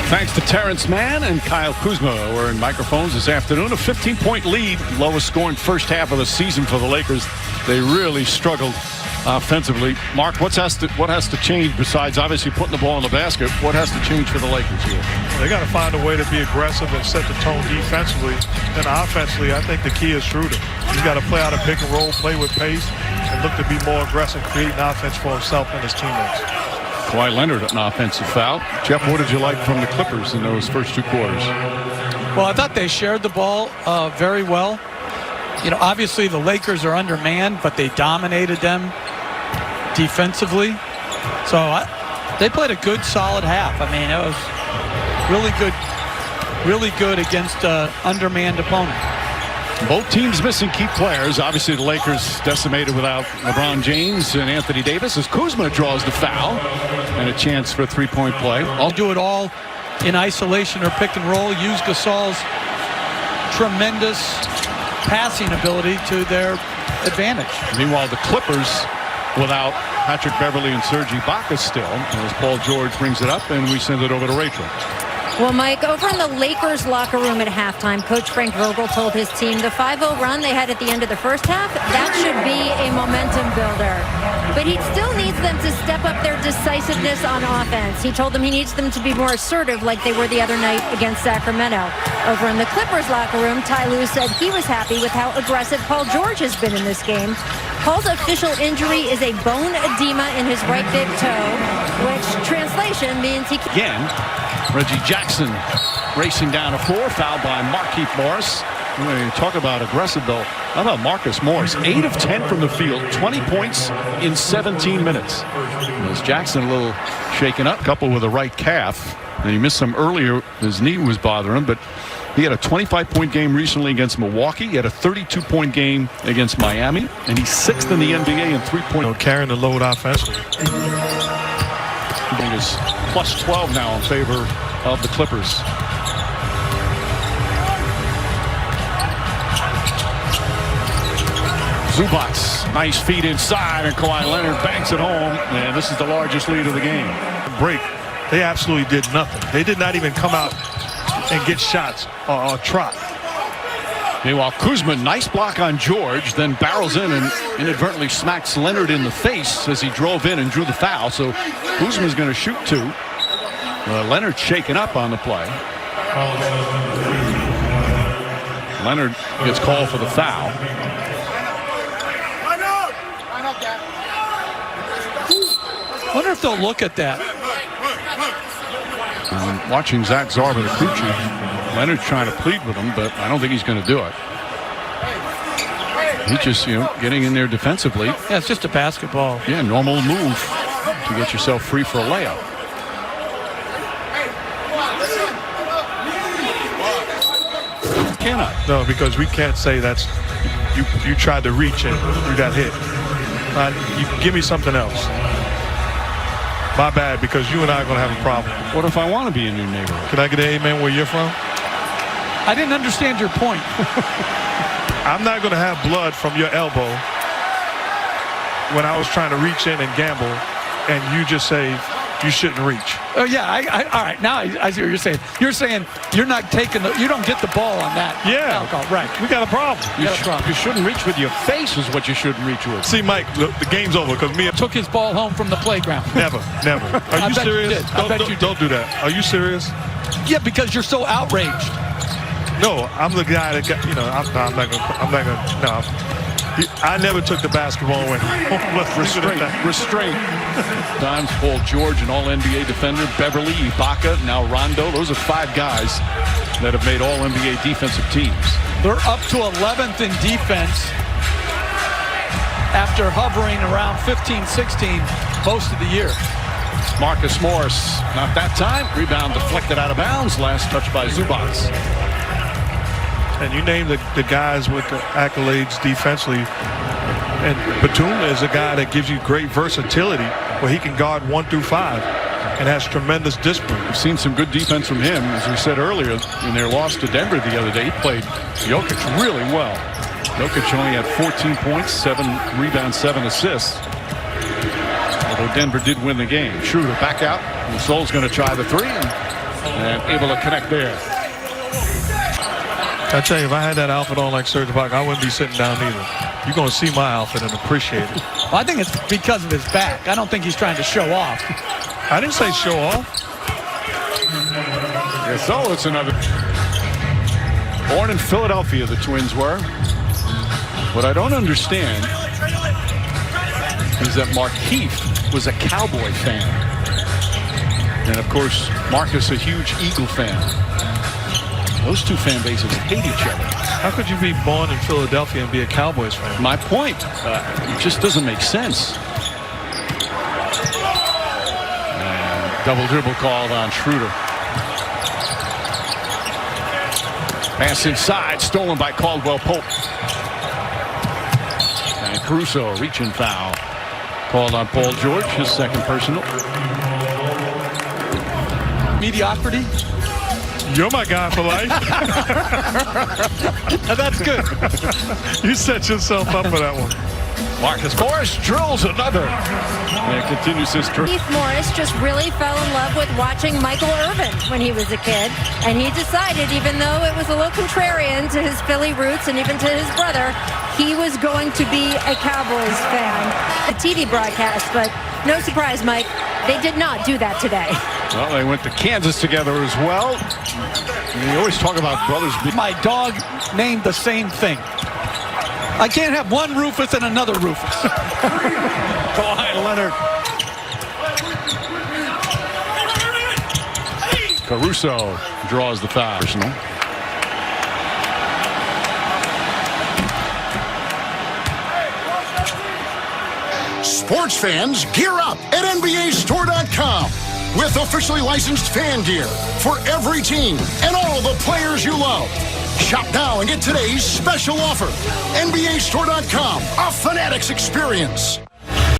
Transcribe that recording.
Thanks to Terrence Mann and Kyle Kuzma. We're in microphones this afternoon. A 15-point lead, lowest scoring first half of the season for the Lakers. They really struggled offensively. Mark, what has to change besides obviously putting the ball in the basket? What has to change for the Lakers here? They got to find a way to be aggressive and set the tone defensively. And offensively, I think the key is Schroeder. He's got to play out a pick and roll, play with pace, and look to be more aggressive, creating offense for himself and his teammates. Kawhi Leonard, an offensive foul. Jeff, what did you like from the Clippers in those first two quarters? Well, I thought they shared the ball very well. You know, obviously the Lakers are undermanned, but they dominated them defensively. So they played a good, solid half. I mean, it was really good against an undermanned opponent. Both teams missing key players. Obviously, the Lakers decimated without LeBron James and Anthony Davis as Kuzma draws the foul and a chance for a three-point play. I'll do it all in isolation or pick and roll. Use Gasol's tremendous passing ability to their advantage. Meanwhile, the Clippers without Patrick Beverley and Serge Ibaka still. As Paul George brings it up, and we send it over to Rachel. Well, Mike, over in the Lakers locker room at halftime, Coach Frank Vogel told his team the 5-0 run they had at the end of the first half, that should be a momentum builder. But he still needs them to step up their decisiveness on offense. He told them he needs them to be more assertive like they were the other night against Sacramento. Over in the Clippers locker room, Ty Lue said he was happy with how aggressive Paul George has been in this game. Paul's official injury is a bone edema in his right big toe, which translation means he can... Again, Reggie Jackson racing down a floor, fouled by Markieff Morris. When you talk about aggressive, though, how about Marcus Morris? 8 of 10 from the field, 20 points in 17 minutes. As Jackson a little shaken up, couple with a right calf. And he missed some earlier. His knee was bothering him, but he had a 25-point game recently against Milwaukee. He had a 32-point game against Miami, and he's 6th in the NBA in three-point. Carrying the load offensively. He is plus 12 now in favor of the Clippers. Zubac, nice feed inside, and Kawhi Leonard banks it home, and this is the largest lead of the game. Break. They absolutely did nothing. They did not even come out and get shots or trot. Meanwhile, Kuzma, nice block on George, then barrels in and inadvertently smacks Leonard in the face as he drove in and drew the foul. So Kuzma's going to shoot two. Leonard shaken up on the play. Leonard gets called for the foul. I wonder if they'll look at that. I'm watching Zach Zarba, the crew chief. Leonard's trying to plead with him, but I don't think he's going to do it. He's just, getting in there defensively. Yeah, it's just a basketball. Yeah, normal move to get yourself free for a layup. Cannot. No, because we can't say that's you tried to reach and you got hit. You give me something else. My bad, because you and I are going to have a problem. What if I want to be in your neighborhood? Can I get an amen where you're from? I didn't understand your point. I'm not going to have blood from your elbow when I was trying to reach in and gamble, and you just say you shouldn't reach. Oh yeah, all right. Now I see what you're saying. You're saying you're not taking you don't get the ball on that. Yeah, alcohol. Right. We got a problem. You shouldn't reach with your face is what you shouldn't reach with. See, Mike, look, the game's over because me Took his ball home from the playground. Never. Are you serious? Don't do that. Are you serious? Yeah, because you're so outraged. No, I'm the guy that got. I'm not gonna. No. I never took the basketball and went restraint. Times Paul George, an all-NBA defender, Beverly, Ibaka, now Rondo. Those are 5 guys that have made all-NBA defensive teams. They're up to 11th in defense after hovering around 15, 16 most of the year. Marcus Morris, not that time. Rebound deflected out of bounds. Last touch by Zubac. And you name the guys with the accolades defensively. And Batum is a guy that gives you great versatility where he can guard 1 through 5 and has tremendous discipline. We've seen some good defense from him. As we said earlier, in their loss to Denver the other day, he played Jokic really well. Jokic only had 14 points, 7 rebounds, 7 assists. Although Denver did win the game. Schroeder back out. Gasol's going to try the 3. And And able to connect there. I tell you, if I had that outfit on like Serge Ibaka, I wouldn't be sitting down either. You're going to see my outfit and appreciate it. Well, I think it's because of his back. I don't think he's trying to show off. I didn't say show off. Yes, so it's another. Born in Philadelphia, the Twins were. What I don't understand is that Markieff was a Cowboy fan. And, of course, Marcus a huge Eagle fan. Those two fan bases hate each other. How could you be born in Philadelphia and be a Cowboys fan? My point. It just doesn't make sense. And double dribble called on Schroeder. Pass inside, stolen by Caldwell Pope. And Caruso, reaching foul. Called on Paul George, his second personal. Mediocrity. You're my guy for life. That's good. You set yourself up for that one. Marcus Morris drills another. And continues his drill. Keith Morris just really fell in love with watching Michael Irvin when he was a kid. And he decided, even though it was a little contrarian to his Philly roots and even to his brother, he was going to be a Cowboys fan. A TV broadcast, but no surprise, Mike, they did not do that today. Well, they went to Kansas together as well. And you always talk about brothers. My dog named the same thing. I can't have one Rufus and another Rufus. Kawhi Leonard. Caruso draws the foul. Personal. Sports fans, gear up at NBAstore.com with officially licensed fan gear for every team and all the players you love. Shop now and get today's special offer. NBAstore.com, a Fanatics experience.